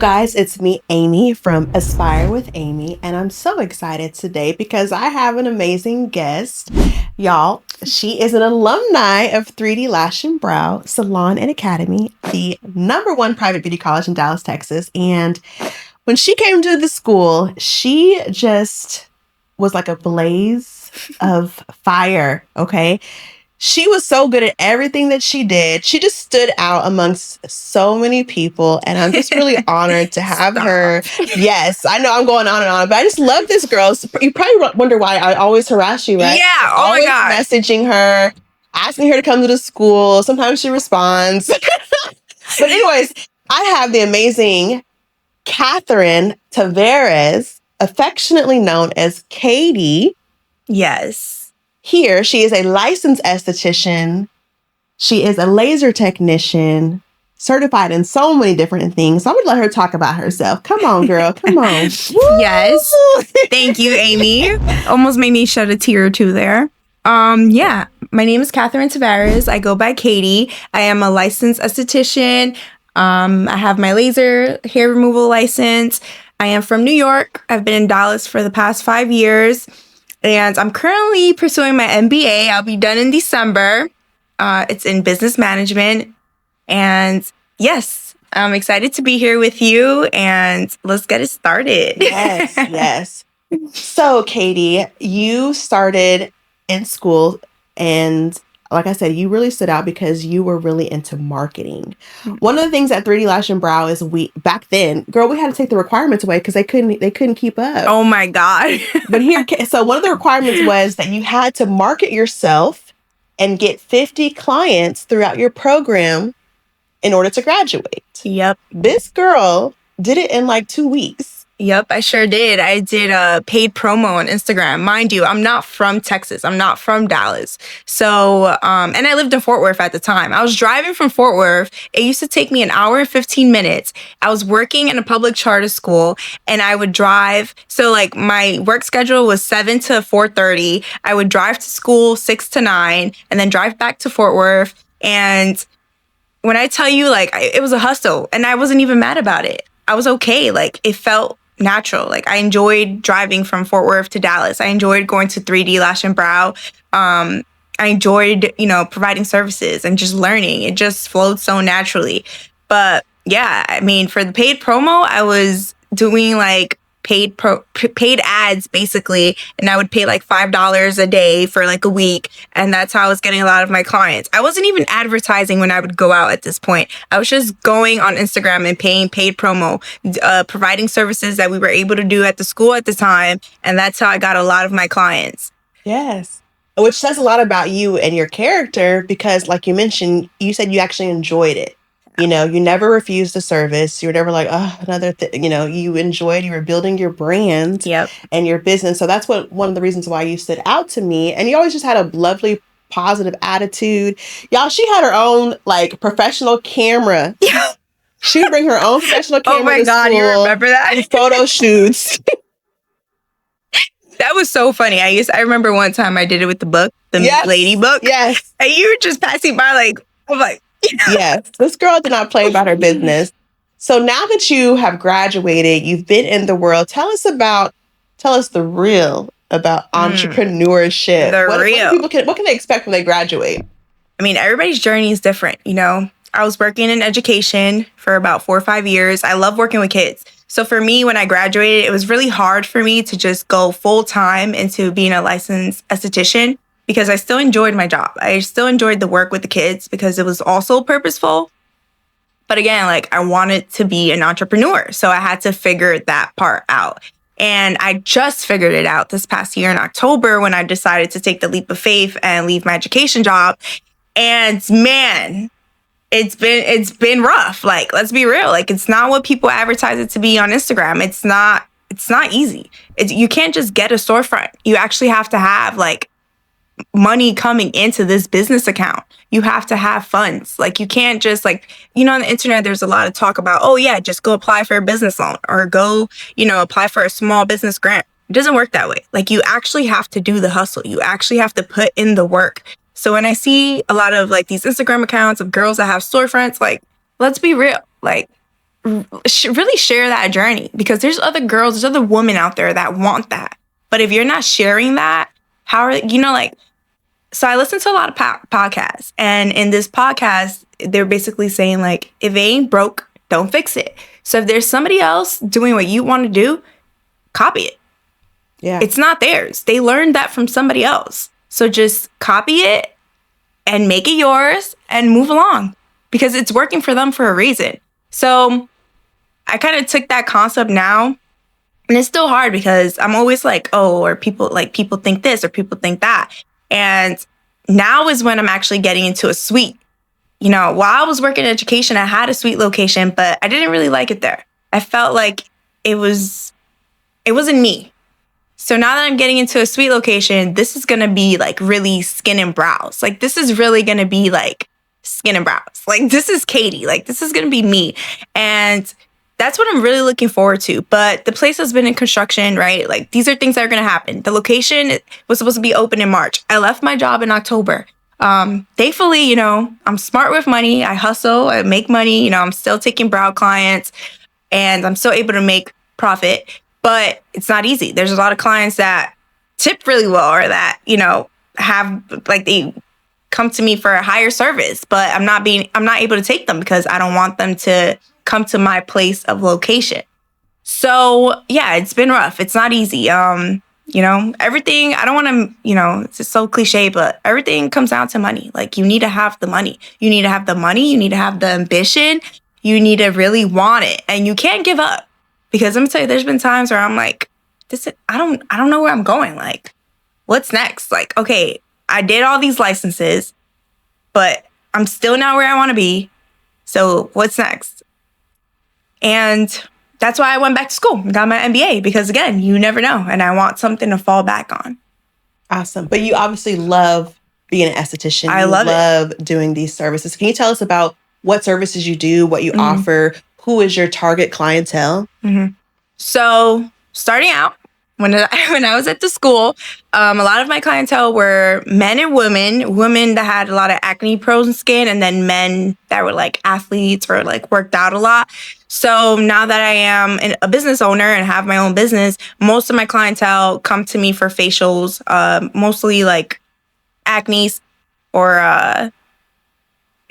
guys, it's me, Amy from Aspire with Amy, and I'm so excited today because I have an amazing guest. Y'all, she is an alumni of 3D Lash and Brow Salon and Academy, the #1 private beauty college in Dallas, Texas. And when she came to the school, she just was like a blaze of fire, okay? She was so good at everything that she did. She just stood out amongst so many people. And I'm just really honored to have her. Yes, I know I'm going on and on, but I just love this girl. So you probably wonder why I always harass you, right? Yeah. Oh always my God. Messaging her, asking her to come to the school. Sometimes she responds. But anyways, I have the amazing Katherine Taverez, affectionately known as Katie. Yes. Here, she is a licensed esthetician. She is a laser technician, certified in so many different things. So I'm going to let her talk about herself. Come on, girl. Come on. Yes. Thank you, Amy. Almost made me shed a tear or two there. Yeah. My name is Katherine Taverez. I go by Katie. I am a licensed esthetician. I have my laser hair removal license. I am from New York. I've been in Dallas for the past 5 years. And I'm currently pursuing my MBA. I'll be done in December. It's in business management. And yes, I'm excited to be here with you. And let's get it started. Yes, yes. So, Katie, you started in school. And like I said, you really stood out because you were really into marketing. One of the things at 3D Lash and Brow is back then, girl, we had to take the requirements away because they couldn't keep up. Oh my God. But so one of the requirements was that you had to market yourself and get 50 clients throughout your program in order to graduate. Yep. This girl did it in like 2 weeks. Yep, I sure did. I did a paid promo on Instagram. Mind you, I'm not from Texas. I'm not from Dallas. So, and I lived in Fort Worth at the time. I was driving from Fort Worth. It used to take me an hour and 15 minutes. I was working in a public charter school and I would drive. So like my work schedule was 7 to 4:30. I would drive to school 6 to 9 and then drive back to Fort Worth. And when I tell you, like, it was a hustle and I wasn't even mad about it. I was okay. Like, it felt natural. Like, I enjoyed driving from Fort Worth to Dallas. I enjoyed going to 3D Lash and Brow. I enjoyed, providing services and just learning. It just flowed so naturally. But yeah, I mean, for the paid promo, I was doing like paid ads basically, and I would pay like $5 a day for like a week, and that's how I was getting a lot of my clients. I wasn't even advertising when I would go out at this point. I was just going on Instagram and paying paid promo, providing services that we were able to do at the school at the time, and that's how I got a lot of my clients. Yes. Which says a lot about you and your character because, like you mentioned, you said you actually enjoyed it. You never refused the service. You were never like, oh, another thing. You enjoyed, you were building your brand and your business. So that's one of the reasons why you stood out to me. And you always just had a lovely, positive attitude. Y'all, she had her own like professional camera. Yeah. She would bring her own professional camera. Oh my God, you remember that? Photo shoots. That was so funny. I remember one time I did it with the book, the lady book. Yes. And you were just passing by like, I'm like, Yes, this girl did not play about her business. So now that you have graduated, you've been in the world. Tell us the real about entrepreneurship. What can they expect when they graduate? I mean, everybody's journey is different. I was working in education for about 4 or 5 years. I love working with kids. So for me, when I graduated, it was really hard for me to just go full time into being a licensed esthetician, because I still enjoyed my job. I still enjoyed the work with the kids because it was also purposeful. But again, like, I wanted to be an entrepreneur. So I had to figure that part out. And I just figured it out this past year in October when I decided to take the leap of faith and leave my education job. And man, it's been rough. Like, let's be real. Like, it's not what people advertise it to be on Instagram. It's not easy. You can't just get a storefront. You actually have to have like money coming into this business account. You have to have funds. Like, you can't just like, on the internet, there's a lot of talk about, oh yeah, just go apply for a business loan or go, apply for a small business grant. It doesn't work that way. Like, you actually have to do the hustle. You actually have to put in the work. So when I see a lot of like these Instagram accounts of girls that have storefronts, like, let's be real. Like, really share that journey, because there's other girls, there's other women out there that want that. But if you're not sharing that, how are like? So I listen to a lot of podcasts, and in this podcast, they're basically saying like, if it ain't broke, don't fix it. So if there's somebody else doing what you want to do, copy it. Yeah, it's not theirs. They learned that from somebody else. So just copy it and make it yours and move along, because it's working for them for a reason. So I kind of took that concept now, and it's still hard because I'm always like, oh, or people think this or people think that. And now is when I'm actually getting into a suite. While I was working in education, I had a suite location, but I didn't really like it there. I felt like it wasn't me. So now that I'm getting into a suite location, this is going to be like really skin and brows. Like this is really going to be like skin and brows. Like this is Katie. Like this is going to be me. And that's what I'm really looking forward to. But the place has been in construction, right? Like these are things that are going to happen. The location was supposed to be open in March. I left my job in October. Thankfully, I'm smart with money. I hustle, I make money. I'm still taking brow clients, and I'm still able to make profit. But it's not easy. There's a lot of clients that tip really well, or that, have like they come to me for a higher service, but I'm not able to take them because I don't want them to come to my place of location. So yeah, it's been rough. It's not easy. Everything, I don't want to, it's just so cliche, but everything comes down to money. Like you need to have the money. You need to have the money. You need to have the ambition. You need to really want it, and you can't give up. Because let me tell you, there's been times where I'm like, I don't know where I'm going. Like, what's next? Like, okay, I did all these licenses, but I'm still not where I want to be. So what's next? And that's why I went back to school and got my MBA, because again, you never know. And I want something to fall back on. Awesome. But you obviously love being an esthetician. I love doing these services. Can you tell us about what services you do, what you offer? Who is your target clientele? So starting out, when I was at the school, a lot of my clientele were men and women that had a lot of acne prone skin, and then men that were like athletes or like worked out a lot. So now that I am a business owner and have my own business, most of my clientele come to me for facials, mostly like acne or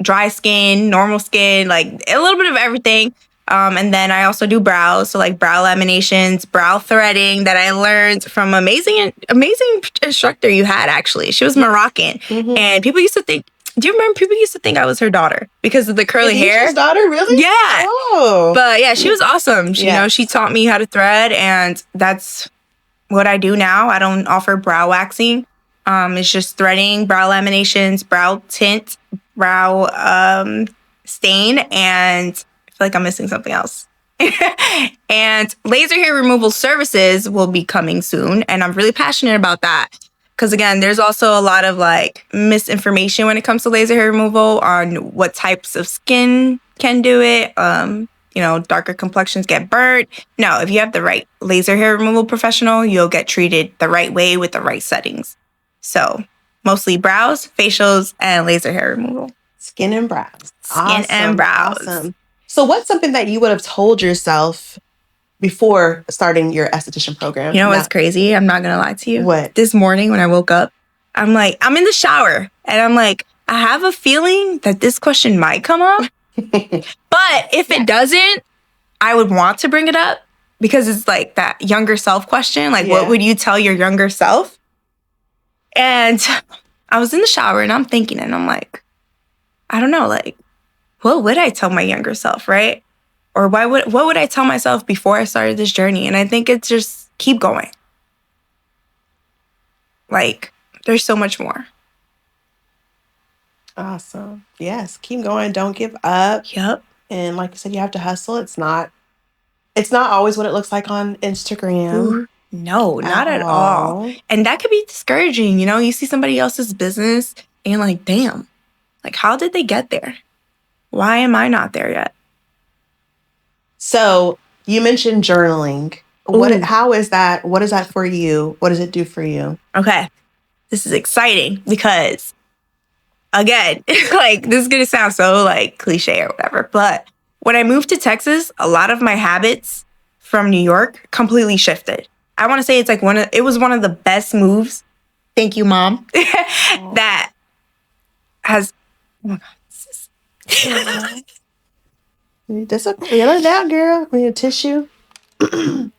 dry skin, normal skin, like a little bit of everything. And then I also do brows, so like brow laminations, brow threading that I learned from amazing instructor you had, actually. She was Moroccan. And people used to think, do you remember people used to think I was her daughter because of the curly hair? His daughter, really? Yeah. Oh. But yeah, she was awesome. She taught me how to thread, and that's what I do now. I don't offer brow waxing. It's just threading, brow laminations, brow tint, brow stain, and I feel like I'm missing something else. And laser hair removal services will be coming soon, and I'm really passionate about that. Because again, there's also a lot of like misinformation when it comes to laser hair removal on what types of skin can do it. Darker complexions get burnt. No, if you have the right laser hair removal professional, you'll get treated the right way with the right settings. So mostly brows, facials, and laser hair removal. Skin and brows. Skin and brows. Awesome. So what's something that you would have told yourself before starting your esthetician program? You know what's crazy? I'm not going to lie to you. What? This morning when I woke up, I'm in the shower, and I'm like, I have a feeling that this question might come up. But if it doesn't, I would want to bring it up, because it's like that younger self question. Like, what would you tell your younger self? And I was in the shower and I'm thinking, and I'm like, I don't know, like, what would I tell my younger self, right? Or what would I tell myself before I started this journey? And I think it's just keep going. Like, there's so much more. Awesome. Yes, keep going. Don't give up. Yep. And like you said, you have to hustle. It's not always what it looks like on Instagram. Ooh, no, not at all. And that could be discouraging. You see somebody else's business and you're like, damn, like, how did they get there? Why am I not there yet? So you mentioned journaling. How is that? What is that for you? What does it do for you? Okay. This is exciting because, again, like, this is going to sound so like cliche or whatever, but when I moved to Texas, a lot of my habits from New York completely shifted. I want to say it's like it was one of the best moves. Thank you, Mom. That has, oh my God. That's okay. Clear it out, girl. We need a tissue. The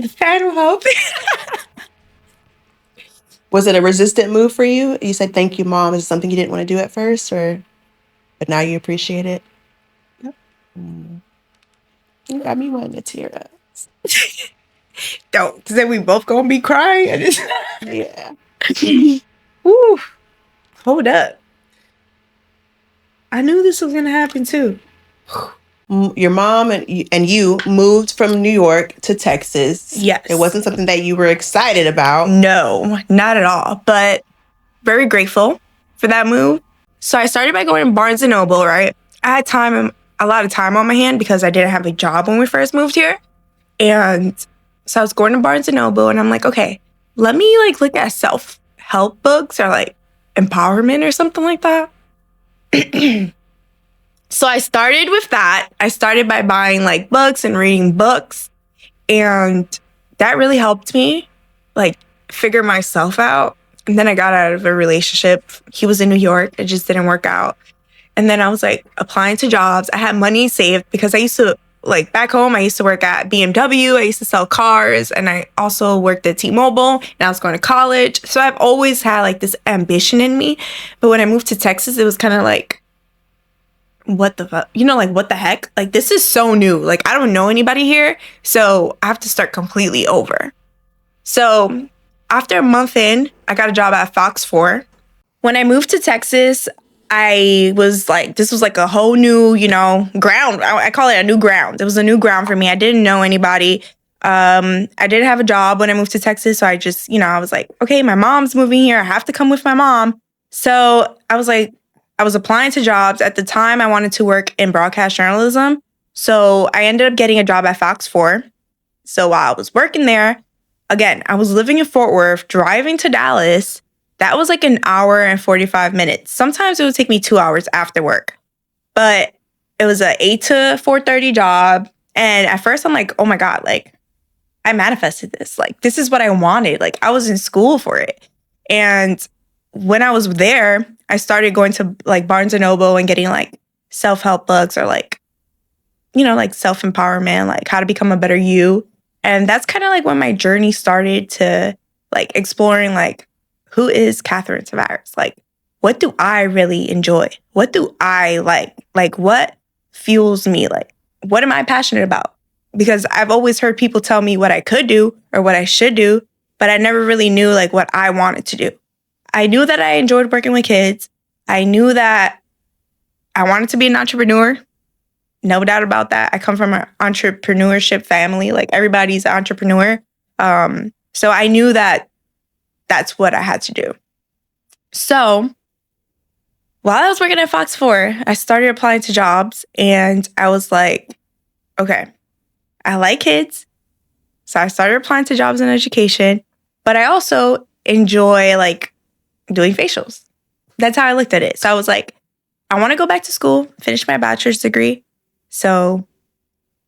fan will help. Was it a resistant move for you? You said, thank you, Mom. Is it something you didn't want to do at first, but now you appreciate it? Yep. You got me wanting to tear up. Don't, because then we both gonna be crying. Yeah. Woo. Hold up. I knew this was gonna happen too. Your mom and you moved from New York to Texas. Yes. It wasn't something that you were excited about. No, not at all. But very grateful for that move. So I started by going to Barnes & Noble, right? I had a lot of time on my hand because I didn't have a job when we first moved here. And so I was going to Barnes & Noble and I'm like, okay, let me like look at self-help books or like empowerment or something like that. So I started with that. I started by buying like books and reading books. And that really helped me like figure myself out. And then I got out of a relationship. He was in New York. It just didn't work out. And then I was like applying to jobs. I had money saved because I used to, like back home, I used to work at BMW. I used to sell cars. And I also worked at T-Mobile. And I was going to college. So I've always had like this ambition in me. But when I moved to Texas, it was kind of like, what the fuck? Like what the heck? Like this is so new. Like I don't know anybody here. So I have to start completely over. So after a month in, I got a job at Fox 4. When I moved to Texas, I was like, this was like a whole new, ground. I call it a new ground. It was a new ground for me. I didn't know anybody. I didn't have a job when I moved to Texas. So I just, I was like, okay, my mom's moving here. I have to come with my mom. So I was like, I was applying to jobs. At the time, I wanted to work in broadcast journalism. So I ended up getting a job at Fox 4. So while I was working there, again, I was living in Fort Worth, driving to Dallas. That was like an hour and 45 minutes. Sometimes it would take me 2 hours after work. But it was an 8 to 4:30 job. And at first I'm like, oh my God, like I manifested this. Like this is what I wanted. Like I was in school for it. And when I was there, I started going to like Barnes & Noble and getting like self-help books or like, like self-empowerment, like how to become a better you. And that's kind of like when my journey started to like exploring like, who is Katherine Taverez? Like, what do I really enjoy? What do I like? Like, what fuels me? Like, what am I passionate about? Because I've always heard people tell me what I could do or what I should do, but I never really knew like what I wanted to do. I knew that I enjoyed working with kids. I knew that I wanted to be an entrepreneur. No doubt about that. I come from an entrepreneurship family. Like everybody's an entrepreneur. So I knew that that's what I had to do. So while I was working at Fox 4, I started applying to jobs and I was like, okay, I like kids. So I started applying to jobs in education, but I also enjoy like doing facials. That's how I looked at it. So I was like, I want to go back to school, finish my bachelor's degree. So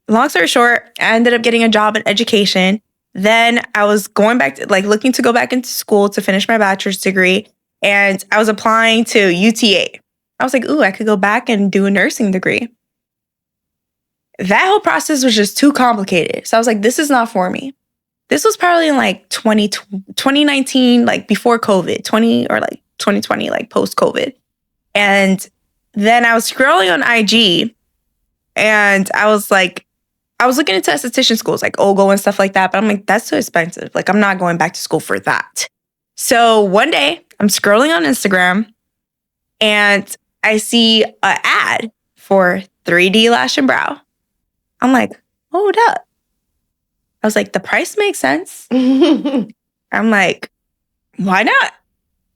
long story short, I ended up getting a job in education. Then I was going back to like looking to go back into school to finish my bachelor's degree. And I was applying to UTA. I was like, ooh, I could go back and do a nursing degree. That whole process was just too complicated. So I was like, this is not for me. This was probably in like 2019, like before COVID, 2020, like post-COVID. And then I was scrolling on IG and I was looking into esthetician schools like OGO and stuff like that. But I'm like, that's too expensive. Like, I'm not going back to school for that. So one day I'm scrolling on Instagram and I see an ad for 3D Lash and Brow. I'm like, hold up. I was like, the price makes sense. I'm like, why not?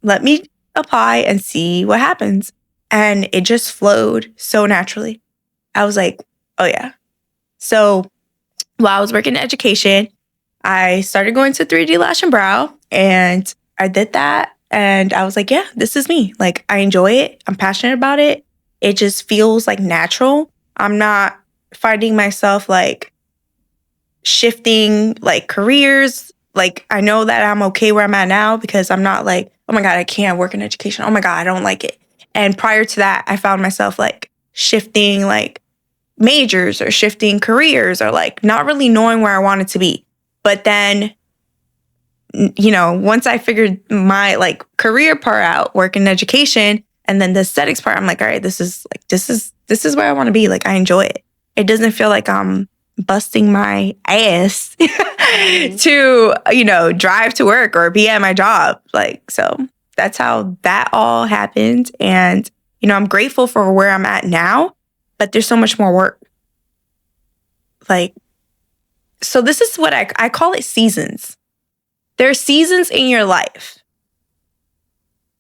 Let me apply and see what happens. And it just flowed so naturally. I was like, oh yeah. So while I was working in education, I started going to 3D Lash and Brow and I did that. And I was like, yeah, this is me. Like, I enjoy it. I'm passionate about it. It just feels like natural. I'm not finding myself like shifting like careers. Like I know that I'm okay where I'm at now because I'm not like, oh my God, I can't work in education. Oh my God, I don't like it. And prior to that, I found myself like shifting like majors or shifting careers or like not really knowing where I wanted to be. But then, once I figured my like career part out, work in education, and then the aesthetics part, I'm like, all right, this is where I want to be. Like I enjoy it. It doesn't feel like I'm busting my ass to, drive to work or be at my job. Like, so that's how that all happened. And, I'm grateful for where I'm at now, but there's so much more work. Like, so this is what I call it seasons. There are seasons in your life.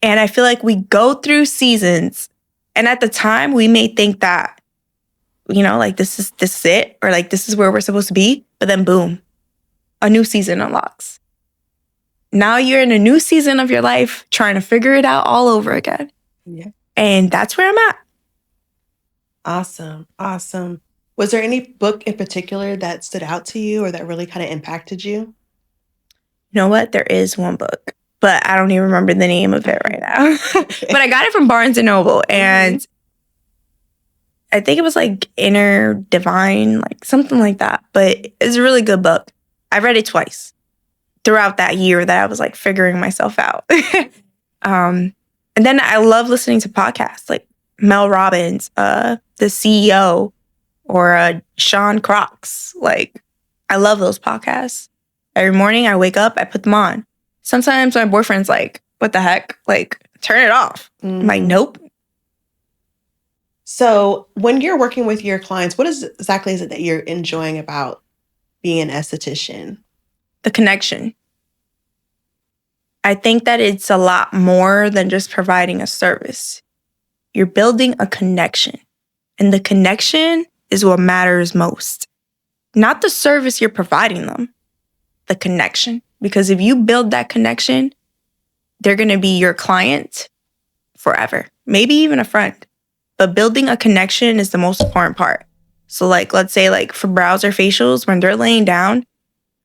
And I feel like we go through seasons. And at the time, we may think that, like this is it, or like this is where we're supposed to be. But then boom, a new season unlocks. Now you're in a new season of your life trying to figure it out all over again. Yeah. And that's where I'm at. Awesome. Awesome. Was there any book in particular that stood out to you or that really kind of impacted you? You know what? There is one book, but I don't even remember the name of it right now. But I got it from Barnes & Noble, and I think it was like Inner Divine, like something like that. But it's a really good book. I read it twice throughout that year that I was like figuring myself out. And then I love listening to podcasts like Mel Robbins, the CEO, or Sean Crocs. Like, I love those podcasts. Every morning I wake up, I put them on. Sometimes my boyfriend's like, what the heck? Like, turn it off. I'm like, nope. So when you're working with your clients, what exactly is it that you're enjoying about being an esthetician? The connection. I think that it's a lot more than just providing a service. You're building a connection. And the connection is what matters most. Not the service you're providing them, the connection. Because if you build that connection, they're going to be your client forever. Maybe even a friend. But building a connection is the most important part. So like, let's say like for brows or facials, when they're laying down,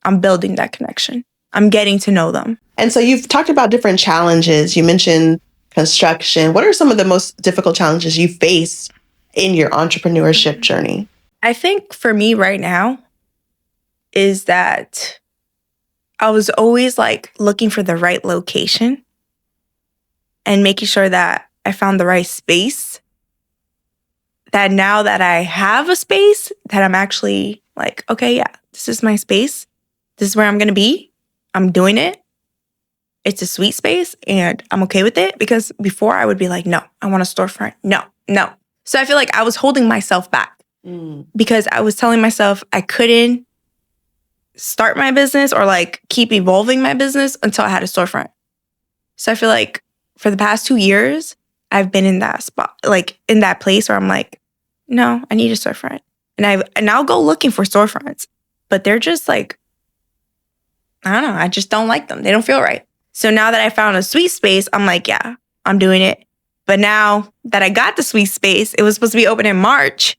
I'm building that connection. I'm getting to know them. And so you've talked about different challenges. You mentioned construction. What are some of the most difficult challenges you face in your entrepreneurship journey? I think for me right now is that I was always like looking for the right location and making sure that I found the right space. That now that I have a space, that I'm actually like, okay, yeah, this is my space. This is where I'm going to be. I'm doing it. It's a sweet space and I'm okay with it, because before I would be like, no, I want a storefront. No. So I feel like I was holding myself back because I was telling myself I couldn't start my business or like keep evolving my business until I had a storefront. So I feel like for the past 2 years, I've been in that spot, like in that place where I'm like, no, I need a storefront. And I'll go looking for storefronts, but they're just like, I don't know. I just don't like them. They don't feel right. So now that I found a sweet space, I'm like, yeah, I'm doing it. But now that I got the sweet space, it was supposed to be open in March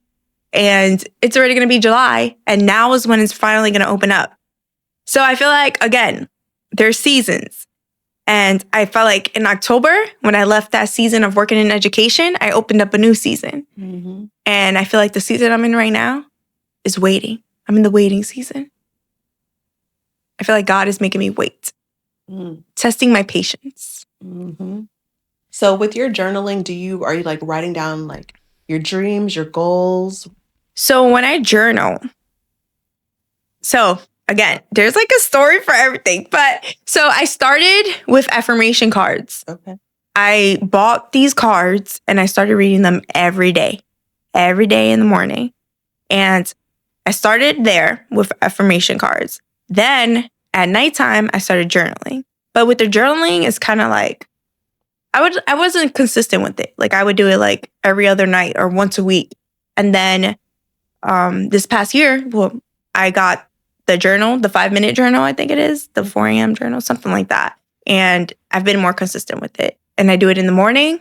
and it's already going to be July. And now is when it's finally going to open up. So I feel like, again, there's seasons. And I felt like in October, when I left that season of working in education, I opened up a new season. And I feel like the season I'm in right now is waiting. I'm in the waiting season. I feel like God is making me wait, testing my patience. So with your journaling, are you like writing down like your dreams, your goals? So when I journal, so again, there's like a story for everything. But so I started with affirmation cards. Okay. I bought these cards and I started reading them every day in the morning. And I started there with affirmation cards. Then at nighttime, I started journaling. But with the journaling, it's kind of like, I wasn't consistent with it. Like I would do it like every other night or once a week. And then this past year, I got the journal, the 5-minute journal, I think it is, the 4 a.m. journal, something like that. And I've been more consistent with it. And I do it in the morning.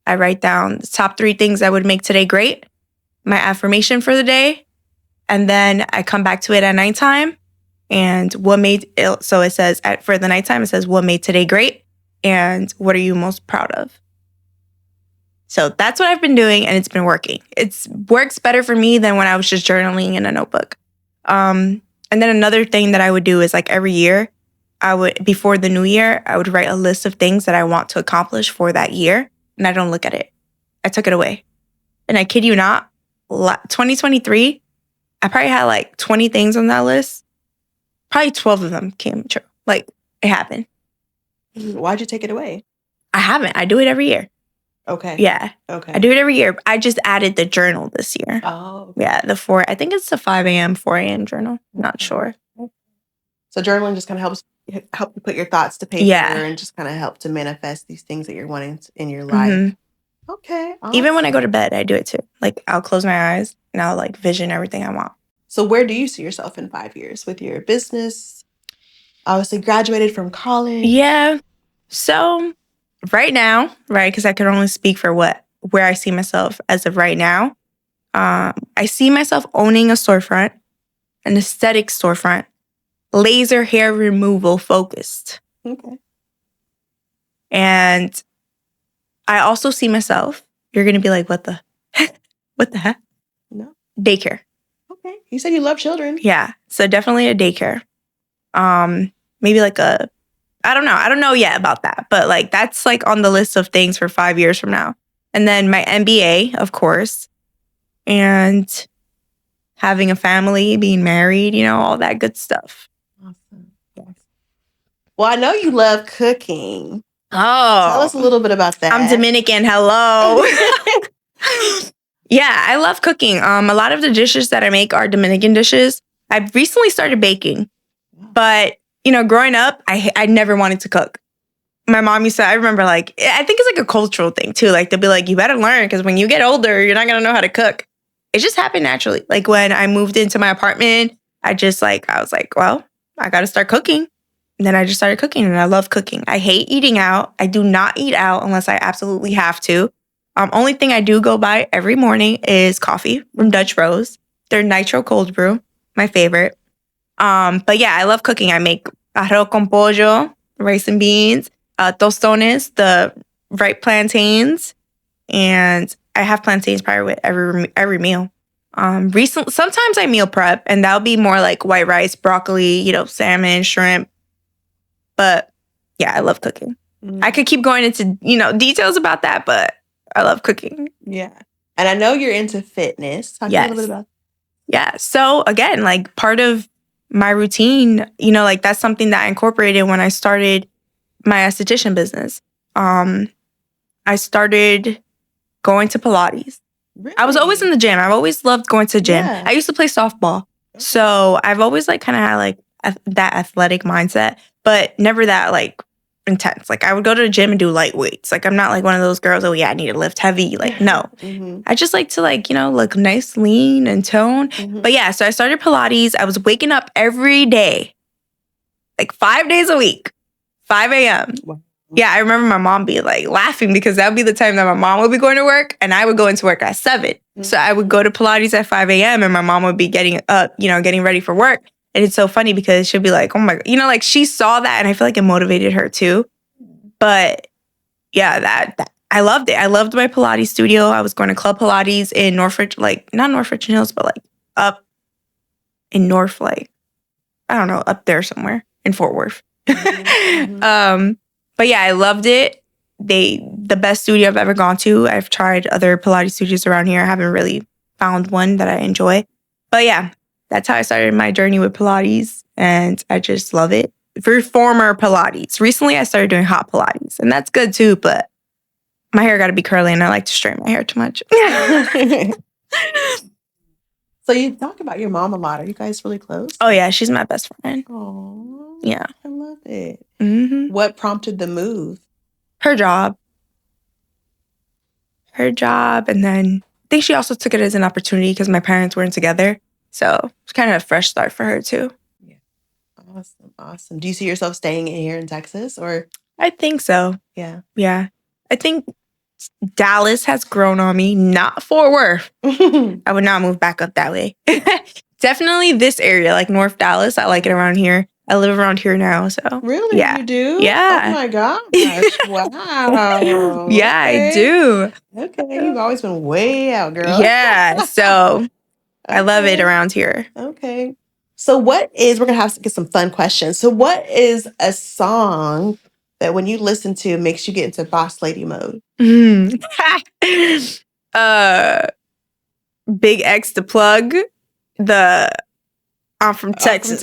I write down the top 3 things that would make today great. my affirmation for the day, and then I come back to it at nighttime. And what made it, so it says for the nighttime, it says, what made today great? And what are you most proud of? So that's what I've been doing, and it's been working. It works better for me than when I was just journaling in a notebook. And then another thing that I would do is like every year, before the new year, I would write a list of things that I want to accomplish for that year, and I don't look at it. I took it away. And I kid you not, 2023, I probably had like 20 things on that list. Probably 12 of them came true. Like, it happened. Why'd you take it away? I haven't. I do it every year. Okay. Yeah. Okay. I do it every year. I just added the journal this year. Oh. Okay. Yeah, I think it's the 5 a.m., 4 a.m. journal. I'm not sure. So journaling just kind of help you put your thoughts to paper and just kind of help to manifest these things that you're wanting in your life. Mm-hmm. Okay. Awesome. Even when I go to bed, I do it too. Like, I'll close my eyes and I'll like vision everything I want. So where do you see yourself in 5 years with your business? Obviously graduated from college. Yeah. So right now, right, because I can only speak for where I see myself as of right now. I see myself owning a storefront, an aesthetic storefront, laser hair removal focused. Okay. And I also see myself, you're going to be like, what the heck? No. Daycare. Okay. You said you love children. Yeah. So definitely a daycare. Maybe like I don't know. I don't know yet about that, but like that's like on the list of things for 5 years from now. And then my MBA, of course, and having a family, being married, all that good stuff. Awesome. Yes. Well, I know you love cooking. Oh. Tell us a little bit about that. I'm Dominican. Hello. Yeah, I love cooking. A lot of the dishes that I make are Dominican dishes. I've recently started baking, but growing up, I never wanted to cook. My mom used to, I remember I think it's like a cultural thing too. Like they'll be like, you better learn because when you get older, you're not going to know how to cook. It just happened naturally. Like when I moved into my apartment, I was like, well, I got to start cooking. And then I just started cooking and I love cooking. I hate eating out. I do not eat out unless I absolutely have to. Only thing I do go buy every morning is coffee from Dutch Rose. Their nitro cold brew, my favorite. But yeah, I love cooking. I make arroz con pollo, rice and beans, tostones, the ripe plantains, and I have plantains probably with every meal. Recently, sometimes I meal prep, and that'll be more like white rice, broccoli, salmon, shrimp. But yeah, I love cooking. I could keep going into details about that, but I love cooking. Yeah, and I know you're into fitness. Talk a little bit about that. Yeah. So again, like part of my routine, like that's something that I incorporated when I started my esthetician business. I started going to Pilates. Really? I was always in the gym. I've always loved going to the gym. Yeah. I used to play softball. So I've always kind of had that athletic mindset, but never that intense. Like I would go to the gym and do light weights. Like I'm not like one of those girls, oh yeah, I need to lift heavy. Like no. Mm-hmm. I just like to look nice, lean and tone. Mm-hmm. But yeah, so I started Pilates. I was waking up every day, like 5 days a week, 5 a.m. Wow. Yeah, I remember my mom being laughing because that would be the time that my mom would be going to work and I would go into work at 7. Mm-hmm. So I would go to Pilates at 5 a.m. and my mom would be getting up, getting ready for work. And it's so funny because she'll be like, oh my God, she saw that and I feel like it motivated her too. But yeah, that I loved it. I loved my Pilates studio. I was going to Club Pilates in Norfolk, not Norfolk Hills, but up in North, I don't know, up there somewhere in Fort Worth. Mm-hmm. But yeah, I loved it. The best studio I've ever gone to. I've tried other Pilates studios around here. I haven't really found one that I enjoy. But yeah, that's how I started my journey with Pilates. And I just love it. Reformer Pilates. Recently, I started doing hot Pilates. And that's good too, but my hair got to be curly and I like to straighten my hair too much. So you talk about your mom a lot. Are you guys really close? Oh yeah, she's my best friend. Oh, yeah. I love it. Mm-hmm. What prompted the move? Her job. And then I think she also took it as an opportunity because my parents weren't together. So it's kind of a fresh start for her too. Yeah. Awesome. Do you see yourself staying here in Texas or? I think so. Yeah. Yeah. I think Dallas has grown on me, not Fort Worth. I would not move back up that way. Definitely this area, like North Dallas. I like it around here. I live around here now, so. Really? Yeah. You do? Yeah. Oh my gosh. Wow. Yeah, Okay. I do. Okay. You've always been way out, girl. Yeah, so I love it around here. Okay. So we're going to have to get some fun questions. So what is a song that when you listen to makes you get into boss lady mode? Big X the plug. I'm from Texas.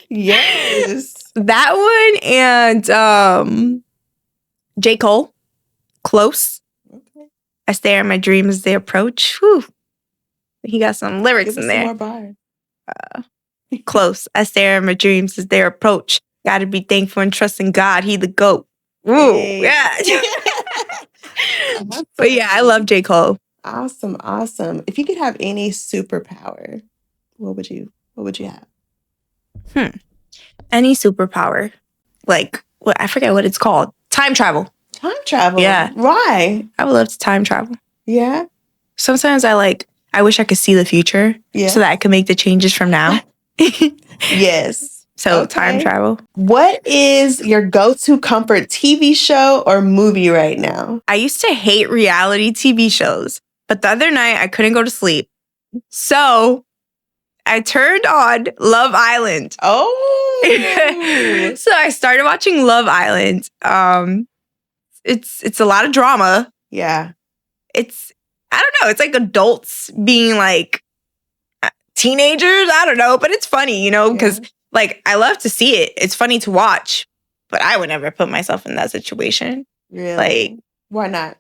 Yes. That one and J. Cole. Close. Okay. I stare at my dreams as they approach. Whew. He got some lyrics Give in us there. some more bars. Close. I stare at my dreams as they approach. Gotta be thankful and trusting God. He the GOAT. Ooh, Hey. yeah. But yeah, I love J. Cole. Awesome. If you could have any superpower, what would you have? Any superpower. Like, I forget what it's called. Time travel. Time travel? Yeah. Why? I would love to time travel. Yeah. Sometimes I wish I could see the future so that I could make the changes from now. Yes. So time travel. What is your go-to comfort TV show or movie right now? I used to hate reality TV shows, but the other night I couldn't go to sleep. So I turned on Love Island. Oh. So I started watching Love Island. It's a lot of drama. Yeah. I don't know. It's like adults being like teenagers. I don't know, but it's funny, you know, because like I love to see it. It's funny to watch, but I would never put myself in that situation. Really? Like, why not?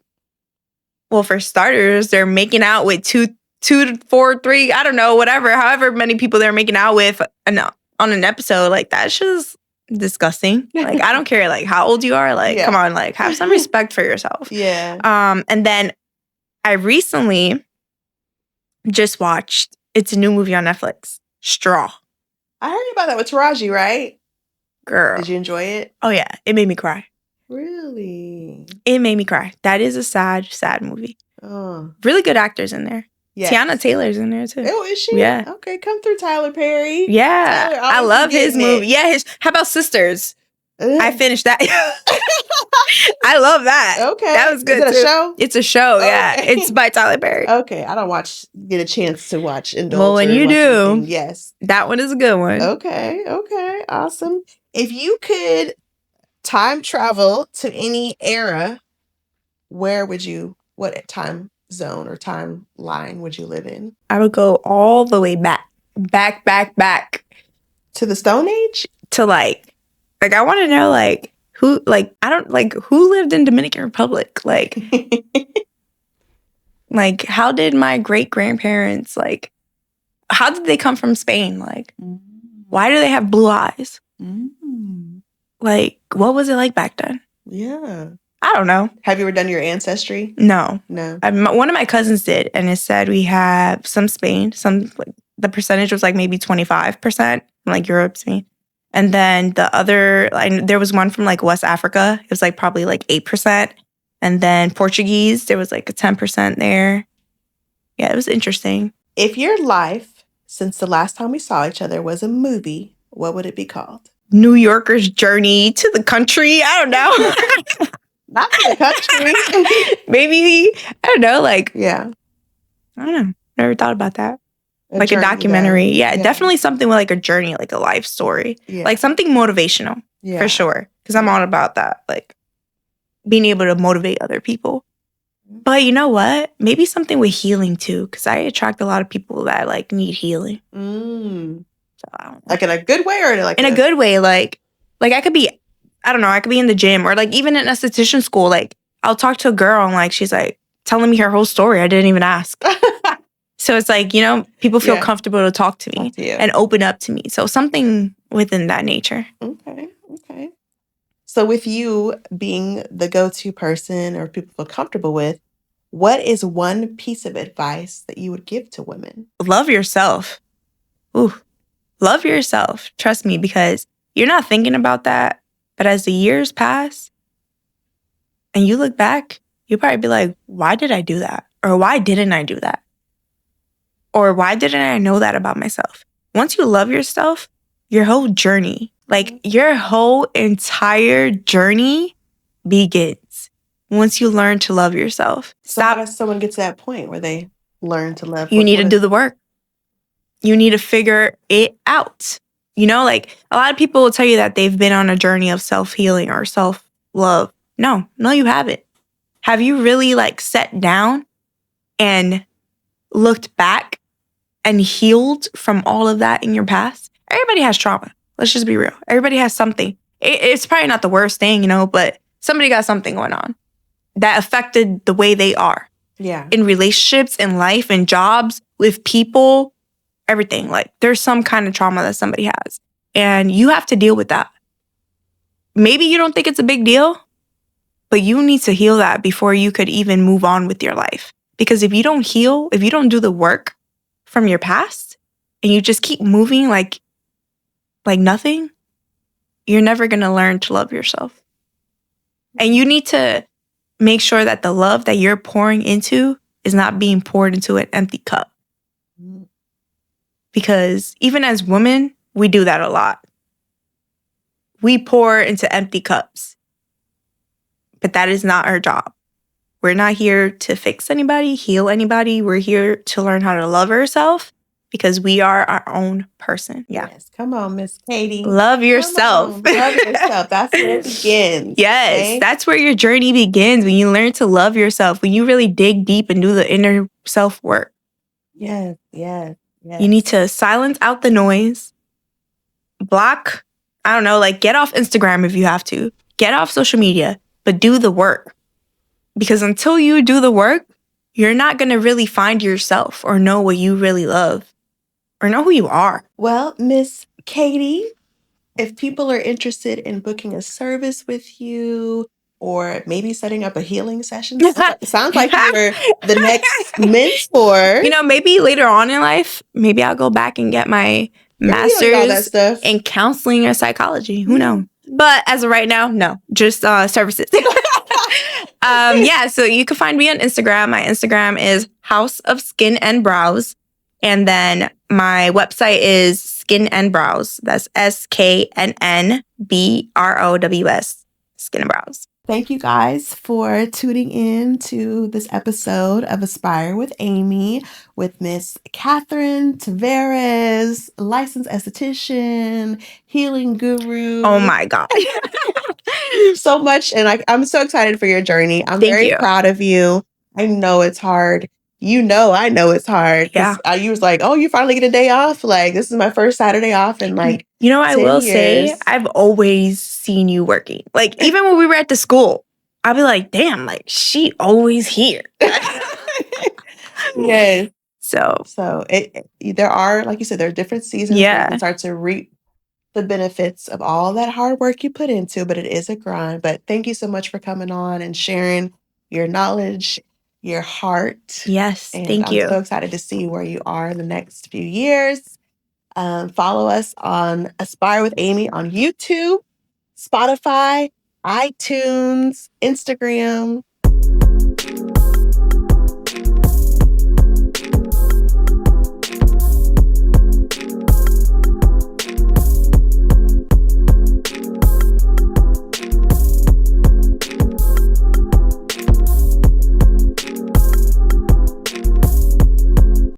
Well, for starters, they're making out with two to four, three, I don't know, whatever, however many people they're making out with on an episode. Like, that's just disgusting. Like, I don't care like how old you are. Like, come on, like have some respect for yourself. Yeah. And then I recently just watched, it's a new movie on Netflix, Straw. I heard about that with Taraji, right? Girl. Did you enjoy it? Oh, yeah. It made me cry. Really? It made me cry. That is a sad, sad movie. Oh. Really good actors in there. Yes. Tiana Taylor's in there, too. Oh, is she? Yeah. Okay, come through, Tyler Perry. Yeah. Tyler, I love his movie. Yeah. How about Sisters? I finished that. I love that. Okay. That was good. Is it a show? It's a show, yeah. It's by Tyler Perry. Okay. I don't get a chance to watch indulge. Well, when you do, anything. Yes. That one is a good one. Okay. Awesome. If you could time travel to any era, what time zone or timeline would you live in? I would go all the way back. To the Stone Age? To like I want to know who who lived in Dominican Republic? Like how did my great grandparents how did they come from Spain? Why do they have blue eyes? Like, what was it like back then? Yeah. I don't know. Have you ever done your ancestry? No. One of my cousins did, and it said we have some Spain, the percentage was maybe 25%, Europe, Spain. And then the other, there was one from West Africa. It was probably 8%. And then Portuguese, there was a 10% there. Yeah, it was interesting. If your life, since the last time we saw each other, was a movie, what would it be called? New Yorker's Journey to the Country. I don't know. Not to the country. Maybe, I don't know, yeah. I don't know. Never thought about that. A Then. documentary. Yeah, definitely something with a journey, a life story. Yeah. Something motivational, for sure. Because I'm all about that, being able to motivate other people. But you know what? Maybe something with healing too, because I attract a lot of people that need healing. So I don't know. In a good way or in a good way? I could be, I don't know, I could be in the gym or even in esthetician school. I'll talk to a girl and she's telling me her whole story. I didn't even ask. So it's people feel comfortable to talk to me and open up to me. So something within that nature. Okay. So with you being the go-to person or people feel comfortable with, what is one piece of advice that you would give to women? Love yourself. Ooh, love yourself. Trust me, because you're not thinking about that. But as the years pass, and you look back, you'll probably be like, why did I do that? Or why didn't I do that? Or why didn't I know that about myself? Once you love yourself, your whole journey, like your whole entire journey begins once you learn to love yourself. So how does someone get to that point where they learn to love? You need to do the work. You need to figure it out. You know, like a lot of people will tell you that they've been on a journey of self-healing or self-love. No, you haven't. Have you really like sat down and looked back and healed from all of that in your past? Everybody has trauma. Let's just be real. Everybody has something. It's probably not the worst thing, you know, but somebody got something going on that affected the way they are. Yeah. In relationships, in life, in jobs, with people, everything. Like there's some kind of trauma that somebody has. And you have to deal with that. Maybe you don't think it's a big deal, but you need to heal that before you could even move on with your life. Because if you don't heal, if you don't do the work from your past and you just keep moving like nothing, you're never going to learn to love yourself. And you need to make sure that the love that you're pouring into is not being poured into an empty cup. Because even as women, we do that a lot. We pour into empty cups. But that is not our job. We're not here to fix anybody, heal anybody. We're here to learn how to love ourselves because we are our own person. Yeah. Yes. Come on, Miss Katie. Love yourself. Love yourself. That's where it begins. Yes. Okay? That's where your journey begins. When you learn to love yourself, when you really dig deep and do the inner self work. Yes. You need to silence out the noise, block, I don't know, like get off Instagram if you have to, get off social media, but do the work. Because until you do the work, you're not going to really find yourself or know what you really love or know who you are. Well, Miss Katie, if people are interested in booking a service with you or maybe setting up a healing session, sounds like you're the next mentor. You know, maybe later on in life, maybe I'll go back and get my master's in counseling or psychology. Who knows? But as of right now, no, just services. Yeah, so you can find me on Instagram. My Instagram is Haus of SKNN Brows. And then my website is SKNN Brows. That's SKNN BROWS. Skin and Brows. Thank you guys for tuning in to this episode of Aspire with Amy with Miss Katherine Taverez, licensed esthetician, healing guru. Oh my God. So much. And I'm so excited for your journey. I'm very proud of you. I know it's hard. You know, I know it's hard. Yeah. You was like, oh, you finally get a day off. Like, this is my first Saturday off in like, you know, I will say, I've always seen you working. Like, even when we were at the school, I'll be like, damn, like, she always here. Yes. So there are, like you said, there are different seasons. Yeah. You can start to reap the benefits of all that hard work you put into, but it is a grind. But thank you so much for coming on and sharing your knowledge, your heart. Yes, and thank you. I'm so excited to see where you are in the next few years. Follow us on Aspire with Amy on YouTube, Spotify, iTunes, Instagram,